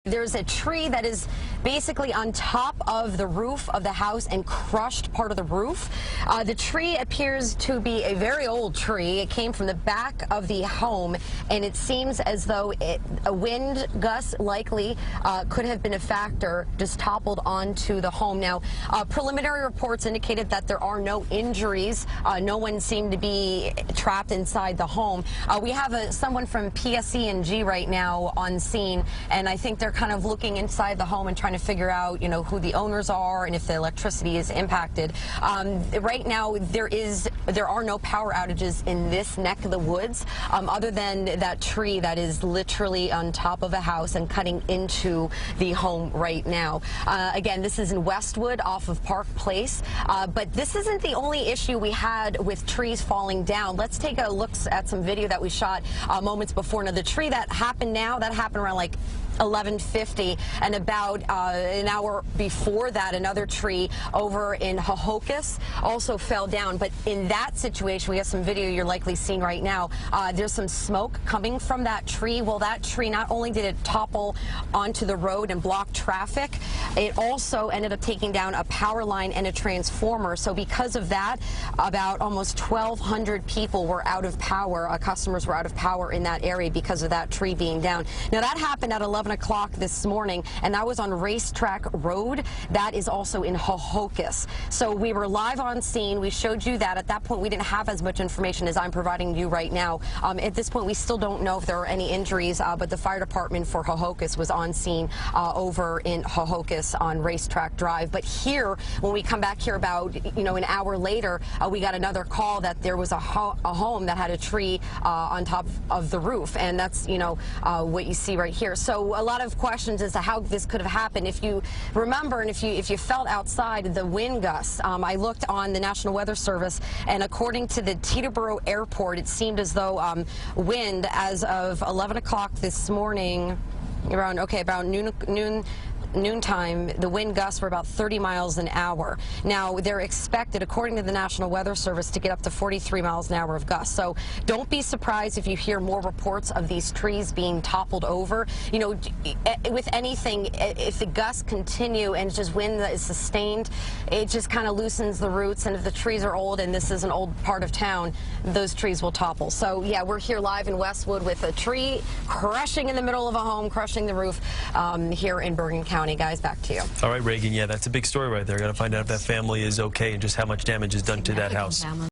There's a tree that is basically on top of the roof of the house and crushed part of the roof. The tree appears to be a very old tree. It came from the back of the home, and it seems as though a wind gust likely could have been a factor, just toppled onto the home. Now, preliminary reports indicated that there are no injuries. No one seemed to be trapped inside the home. We have someone from PSE&G right now on scene, and I think they're kind of looking inside the home and trying to figure out, who the owners are and if the electricity is impacted. Right now, there are no power outages in this neck of the woods, other than that tree that is literally on top of a house and cutting into the home right now. Again, this is in Westwood off of Park Place, but this isn't the only issue we had with trees falling down. Let's take a look at some video that we shot moments before. Now, the tree that happened around like 11:50, and about an hour before that, another tree over in Hohokus also fell down. But in that situation, we have some video you're likely seeing right now. There's some smoke coming from that tree. Well, that tree, not only did it topple onto the road and block traffic, it also ended up taking down a power line and a transformer. So because of that, about almost 1,200 people were out of power. Customers were out of power in that area because of that tree being down. Now, that happened at 11 o'clock this morning, and that was on Racetrack Road. That is also in Hohokus. So we were live on scene. We showed you that. At that point, we didn't have as much information as I'm providing you right now. At this point, we still don't know if there are any injuries, but the fire department for Hohokus was on scene over in Hohokus on Racetrack Drive. But here, when we come back here about, an hour later, we got another call that there was a home that had a tree on top of the roof, and that's, what you see right here. So a lot of questions as to how this could have happened. If you remember, and if you felt outside the wind gusts, I looked on the National Weather Service, and according to the Teterboro Airport, it seemed as though wind as of 11 o'clock this morning, around noontime, the wind gusts were about 30 miles an hour. Now, they're expected, according to the National Weather Service, to get up to 43 miles an hour of gusts. So don't be surprised if you hear more reports of these trees being toppled over. With anything, if the gusts continue and just wind that is sustained, it just kind of loosens the roots. And if the trees are old, and this is an old part of town, those trees will topple. So yeah, we're here live in Westwood with a tree crushing in the middle of a home, crushing the roof here in Bergen County. Guys, back to you. All right, Raegan, yeah, that's a big story right there. Got to find out if that family is okay and just how much damage is done to that house.